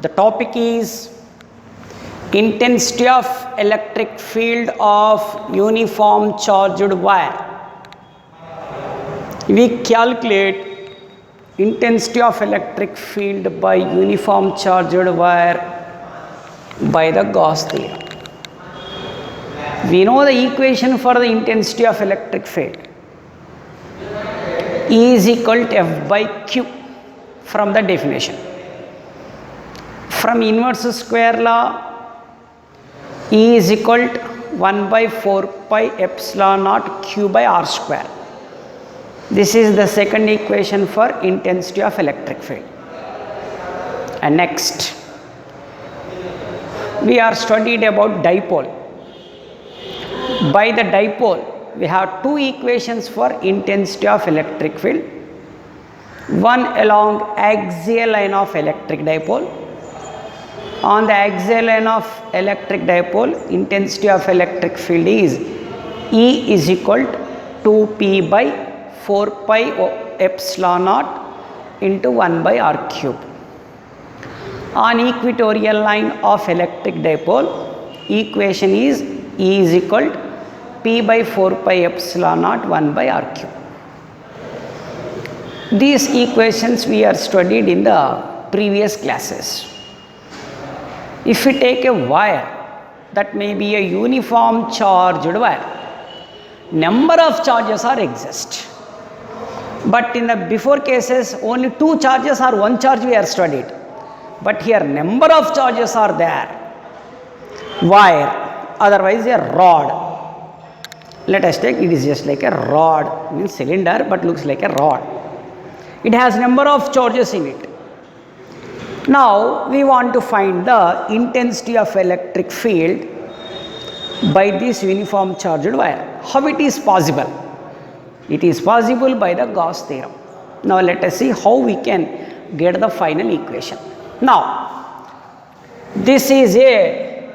The topic is intensity of electric field of uniform charged wire. We calculate intensity of electric field by uniform charged wire by the Gauss theorem. We know the equation for the intensity of electric field. E is equal to F by Q from the definition. From inverse square law, E is equal to 1 by 4 pi epsilon naught Q by R square. This is the second equation for intensity of electric field. And next, we are studied about dipole. By the dipole, we have two equations for intensity of electric field. One along axial line of electric dipole. On the axial line of electric dipole, intensity of electric field is E is equal to 2p by 4 pi epsilon naught into 1 by r cube. On equatorial line of electric dipole, equation is E is equal to p by 4 pi epsilon naught 1 by r cube. These equations we are studied in the previous classes. If we take a wire that may be a uniform charged wire, number of charges are exist. But in the before cases, only two charges or one charge we are studied. But here number of charges are there. Wire, otherwise a rod. Let us take, it is just like a rod, means cylinder but looks like a rod. It has number of charges in it. Now we want to find the intensity of electric field by this uniform charged wire. How it is possible? It is possible by the Gauss theorem. Now let us see how we can get the final equation. Now this is a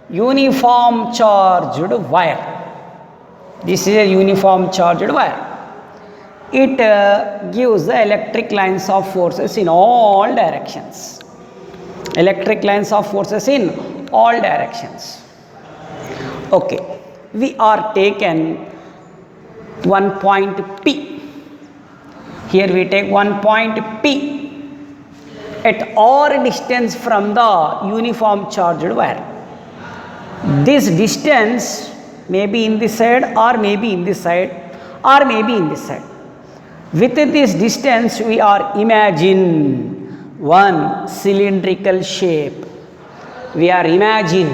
uniform charged wire. This is a uniform charged wire. It gives the electric lines of forces in all directions. Electric lines of forces in all directions. Okay, we are taken one point P. Here we take one point P at r distance from the uniform charged wire. This distance may be in this side or may be in this side or may be in this side. With this distance we are imagine one cylindrical shape. We are imagine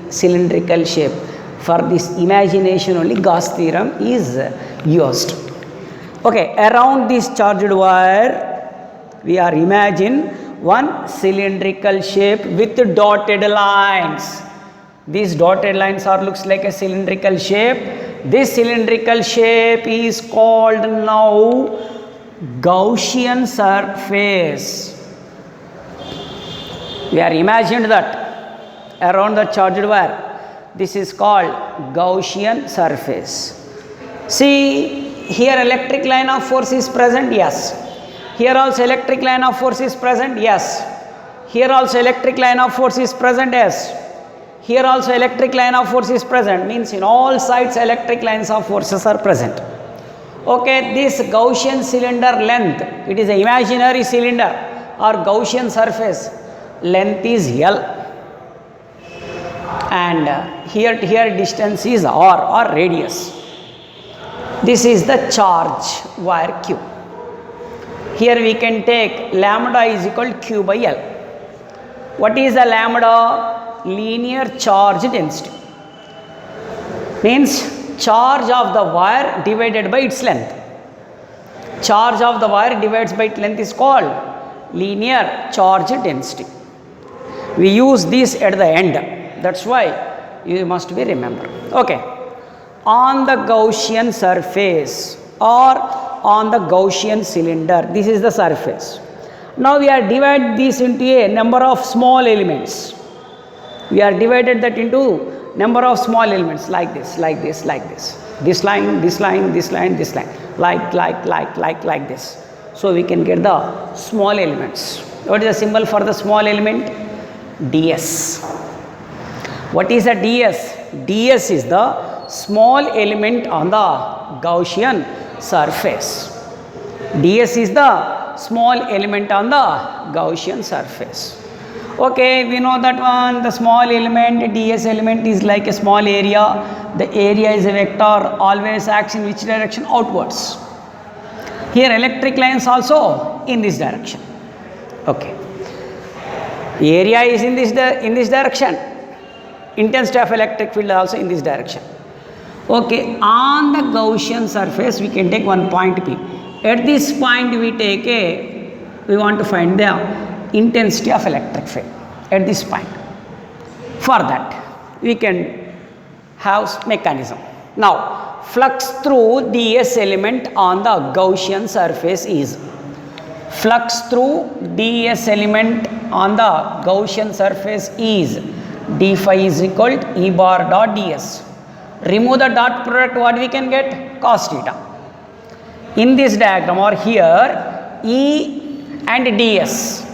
cylindrical shape. For this imagination only Gauss theorem is used. Okay, around this charged wire we are imagine one cylindrical shape with dotted lines. These dotted lines are looks like a cylindrical shape. This cylindrical shape is called now Gaussian surface. We are imagined that around the charged wire. This is called Gaussian surface. See, here electric line of force is present, yes. Here also electric line of force is present, yes. Here also electric line of force is present, yes. Here also electric line of force is present, means in all sides electric lines of forces are present. Okay, this Gaussian cylinder length, it is an imaginary cylinder or Gaussian surface, length is L. And here to here distance is r or radius. This is the charge wire Q. Here we can take lambda is equal to Q by L. What is the lambda? Linear charge density. Means charge of the wire divided by its length. Charge of the wire divided by its length is called linear charge density. We use this at the end. That's why you must be remember. Okay, on the Gaussian surface or on the Gaussian cylinder, this is the surface. Now we are divide this into a number of small elements. We are divided that into number of small elements like this, like this, like this. This line, this line, this line, this line, like this. So we can get the small elements. What is the symbol for the small element? ds. What is a ds? ds is the small element on the Gaussian surface. ds is the small element on the Gaussian surface. Okay, we know that one. The small element, ds element is like a small area. The area is a vector, always acts in which direction? Outwards. Here electric lines also in this direction. Okay. Area is in this direction. Intensity of electric field also in this direction. Okay, on the Gaussian surface we can take one point P. At this point we want to find the intensity of electric field at this point. For that we can have mechanism. Now flux through ds element on the Gaussian surface is, flux through ds element on the Gaussian surface is d phi is equal to E bar dot ds. Remove the dot product, what we can get? Cos theta. In this diagram or here, E and ds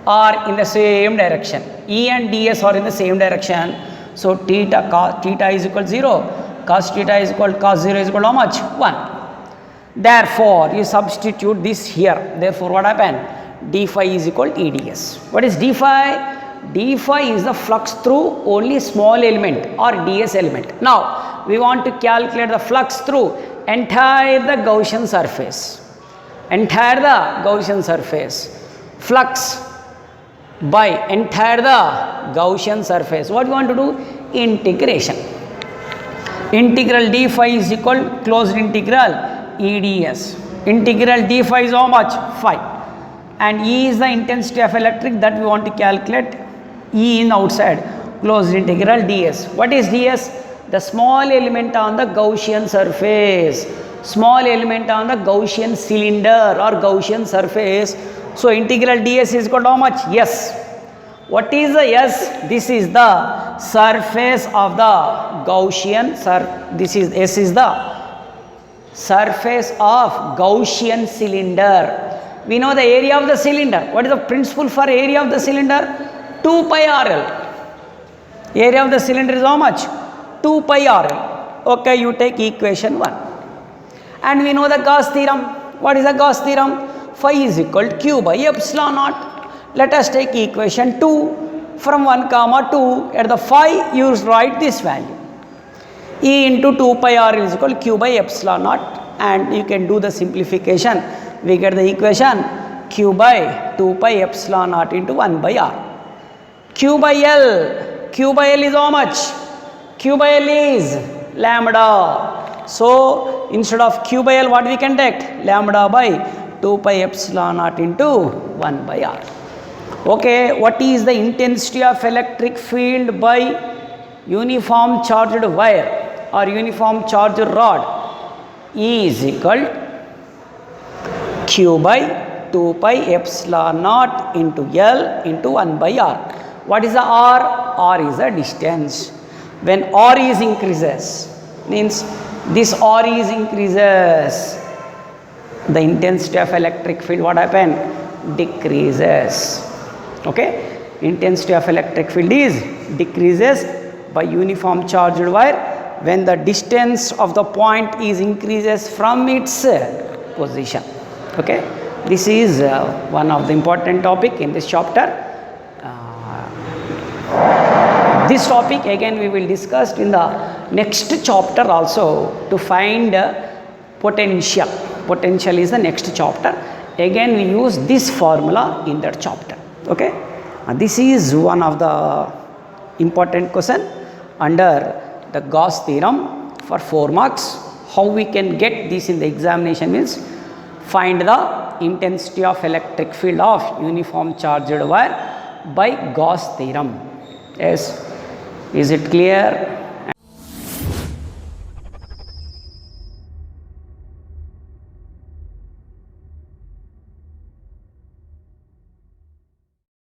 are in the same direction. E and ds are in the same direction. So theta is equal to 0. Cos theta is equal to cos 0 is equal to how much? 1. Therefore, you substitute this here. Therefore, what happened? d phi is equal to EDS. What is d phi? d phi is the flux through only small element or ds element. Now, we want to calculate the flux through entire the Gaussian surface. Entire the Gaussian surface. Flux by entire the Gaussian surface. What we want to do? Integration. Integral d phi is equal to closed integral EDS. Integral d phi is how much? Phi. And E is the intensity of electric that we want to calculate. E in outside. Closed integral ds. What is ds? The small element on the Gaussian surface. Small element on the Gaussian cylinder or Gaussian surface. So integral ds is equal to how much? S. What is the S? This is the surface of the Gaussian. This is S is the surface of Gaussian cylinder. We know the area of the cylinder. What is the principle for area of the cylinder? 2 pi RL. Area of the cylinder is how much? 2 pi RL. Okay, you take equation 1. And we know the Gauss theorem. What is the Gauss theorem? Phi is equal to Q by epsilon naught. Let us take equation 2. From 1 comma 2, at the phi you write this value. E into 2 pi RL is equal to Q by epsilon naught. And you can do the simplification. We get the equation Q by 2 pi epsilon naught into 1 by R. Q by L. Q by L is how much? Q by L is lambda. So instead of Q by L, what we can take? Lambda by 2 pi epsilon naught into 1 by R. Okay, what is the intensity of electric field by uniform charged wire or uniform charged rod? E is equal to Q by 2 pi epsilon naught into L into 1 by R. What is the R? R is the distance. When R is increases, means this R is increases, the intensity of electric field, what happen? Decreases. Okay, intensity of electric field is decreases by uniform charged wire when the distance of the point is increases from its position. Okay, this is one of the important topic in this chapter. This topic again we will discuss in the next chapter also to find potential. Potential is the next chapter. Again we use this formula in that chapter. Okay, this is one of the important question under the Gauss theorem for 4 marks. How we can get this in the examination means find the intensity of electric field of uniform charged wire by Gauss theorem. Yes, is it clear?